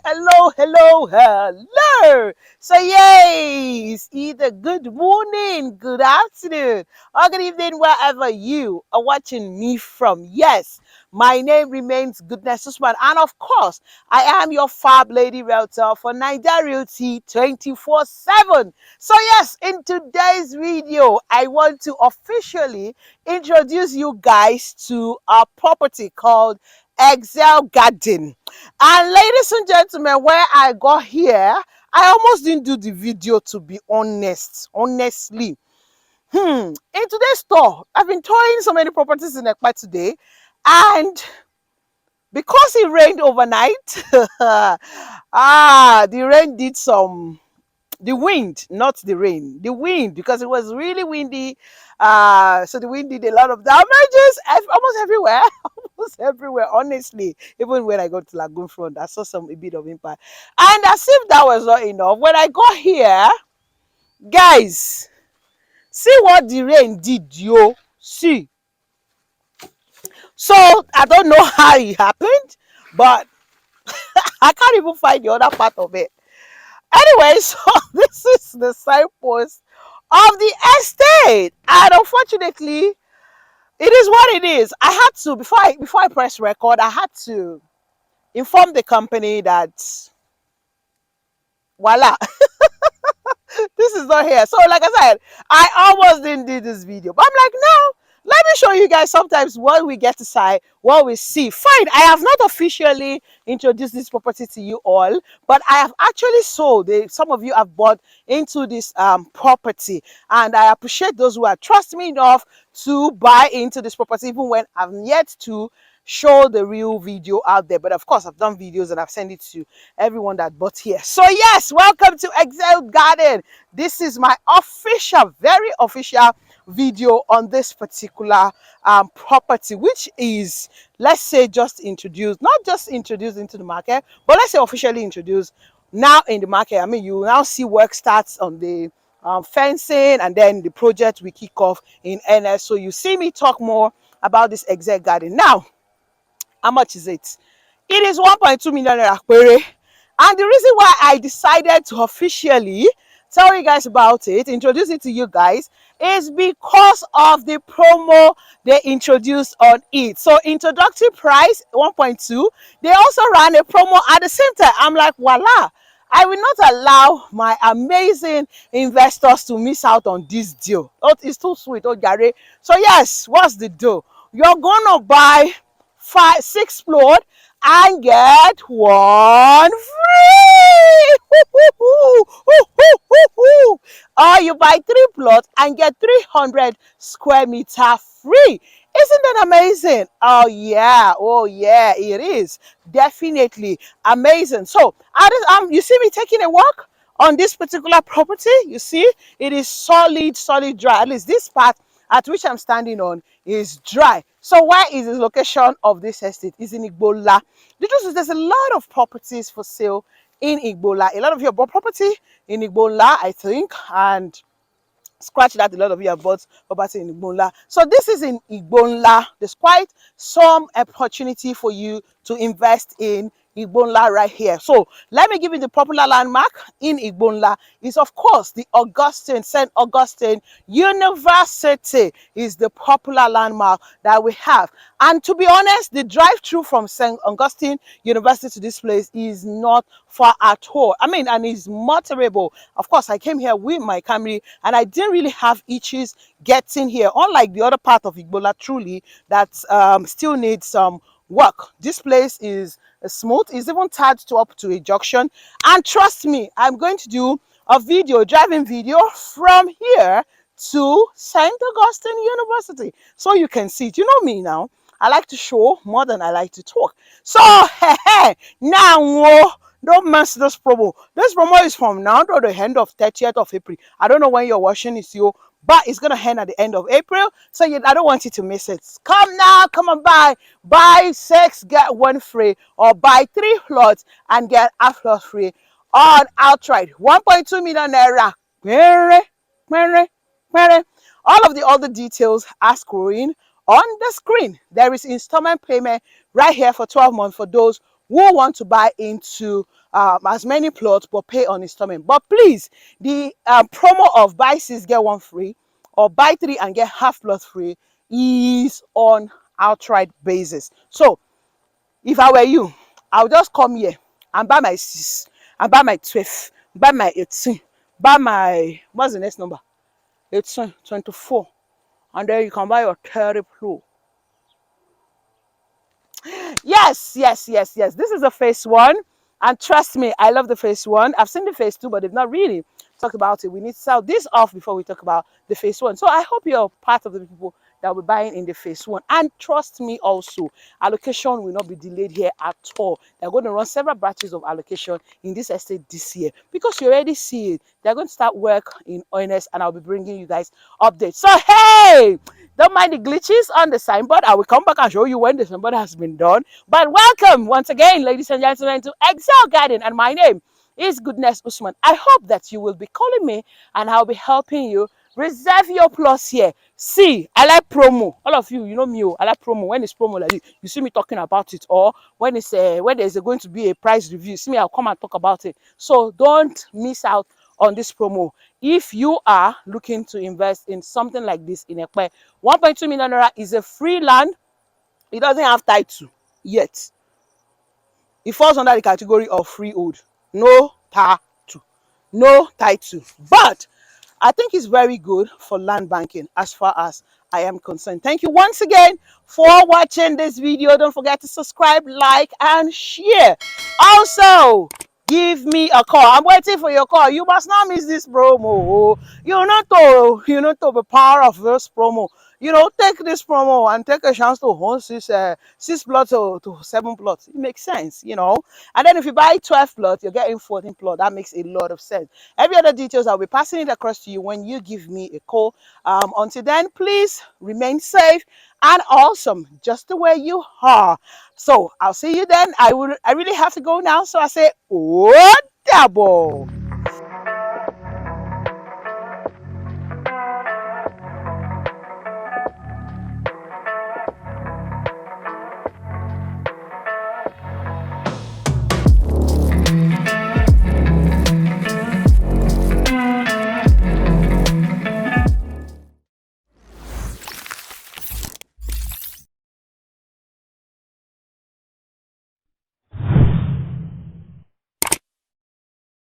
Hello, hello, hello. So, yes, either good morning, good afternoon, or good evening, wherever you are watching me from. Yes, my name remains Goodness Usman, and of course, I am your Fab Lady Realtor for Nigeria Realty 24/7. So, yes, in today's video, I want to officially introduce you guys to a property called Excel Garden. And ladies and gentlemen, where I got here, I almost didn't do the video, to be honest. Honestly. In today's store, I've been touring so many properties in Ekpa today, and because it rained overnight, the rain did some, the wind, not the rain, the wind, because it was really windy. So the wind did a lot of damages almost everywhere. Almost everywhere, honestly. Even when I got to Lagoon Front, I saw a bit of impact. And as if that was not enough, when I got here, guys, see what the rain did, yo. See. So I don't know how it happened, but I can't even find the other part of it. Anyway, so this is the signpost of the estate, and unfortunately, it is what it is. I had to, before I press record, I had to inform the company that voila, this is not here. So like I said, I almost didn't do this video, but I'm like, no, let me show you guys sometimes what we get to say, what we see. Fine, I have not officially introduced this property to you all, but I have actually sold it. Some of you have bought into this property, and I appreciate those who are trust me enough to buy into this property, even when I'm yet to show the real video out there. But of course, I've done videos and I've sent it to everyone that bought here. So yes, welcome to Excel Garden. This is my official, very official video on this particular property, which is, let's say, just introduced, not just introduced into the market, but let's say officially introduced now in the market. I mean, you now see work starts on the fencing, and then the project will kick off in earnest. So you see me talk more about this Excel Garden. Now, how much is it? It is 1.2 million naira pere. And the reason why I decided to officially tell you guys about it, introduce it to you guys, is because of the promo they introduced on it. So introductory price 1.2. They also ran a promo at the same time. I'm like, voila. I will not allow my amazing investors to miss out on this deal. Oh, it's too sweet. Oh, Gary. So yes, what's the deal? You're gonna buy 6 plot and get one free. Or you buy 3 plots and get 300 square meter free. Isn't that amazing? Oh yeah, it is definitely amazing. So you see me taking a walk on this particular property. You see it is solid dry. At least this part at which I'm standing on is dry. So where is the location of this estate? Is in Igbonla. The truth is, there's a lot of properties for sale in Igbonla. A lot of you bought property in Igbonla, I think, and scratch that, a lot of you have bought property in Igbonla. So this is in Igbonla. There's quite some opportunity for you to invest in Igbonla right here. So let me give you the popular landmark in Igbonla. Is of course the St. Augustine University is the popular landmark that we have. And to be honest, the drive through from St. Augustine University to this place is not far at all. I mean, and it's motorable. Of course, I came here with my Camry and I didn't really have issues getting here, unlike the other part of Igbonla truly that still needs some work. This place is smooth. It's even tied up to a junction, and trust me, I'm going to do a driving video from here to St. Augustine University so you can see it. You know me now, I like to show more than I like to talk. So now don't mess this promo. This promo is from now to the end of 30th of April. I don't know when you're watching this, but it's gonna end at the end of April, so I don't want you to miss it. Come now, come and buy 6 get 1 free, or buy 3 plots and get a plot free on outright. 1.2 million naira. All of the other details are scrolling on the screen. There is installment payment right here for 12 months for those who want to buy into as many plots but pay on installment. But please, the promo of buy 6 get 1 free or buy 3 and get half plot free is on outright basis. So if I were you, I'll just come here and buy my 6 and buy my 12, buy my 18, buy my, what's the next number? 18, 24, and then you can buy your 30 plot. Yes, yes, yes, yes. This is the phase 1. And trust me, I love the phase 1. I've seen the phase 2, but they've not really talked about it. We need to sell this off before we talk about the phase 1. So I hope you're part of the people that will be buying in the phase 1. And trust me also, allocation will not be delayed here at all. They're going to run several batches of allocation in this estate this year because you already see it. They're going to start work in earnest, and I'll be bringing you guys updates. So, hey! Don't mind the glitches on the signboard. I will come back and show you when the signboard has been done. But welcome once again, ladies and gentlemen, to Excel Garden. And my name is Goodness Usman. I hope that you will be calling me and I'll be helping you reserve your plus here. See, I like promo. All of you, you know me, I like promo. When it's promo like this, you see me talking about it, or when it's when there's going to be a price review, see me, I'll come and talk about it. So don't miss out on this promo. If you are looking to invest in something like this in Epe, 1.2 million naira is a free land. It doesn't have title yet. It falls under the category of freehold. No title. No title. But I think it's very good for land banking as far as I am concerned. Thank you once again for watching this video. Don't forget to subscribe, like, and share. Also, give me a call. I'm waiting for your call. You must not miss this promo. You know the power of this promo. You know, take this promo and take a chance to own 6 plots to 7 plots. It makes sense, you know. And then if you buy 12 plots, you're getting 14 plots. That makes a lot of sense. Every other details, I'll be passing it across to you when you give me a call. Until then, please remain safe and awesome, just the way you are. So I'll see you then. I really have to go now. So I say, oh, double.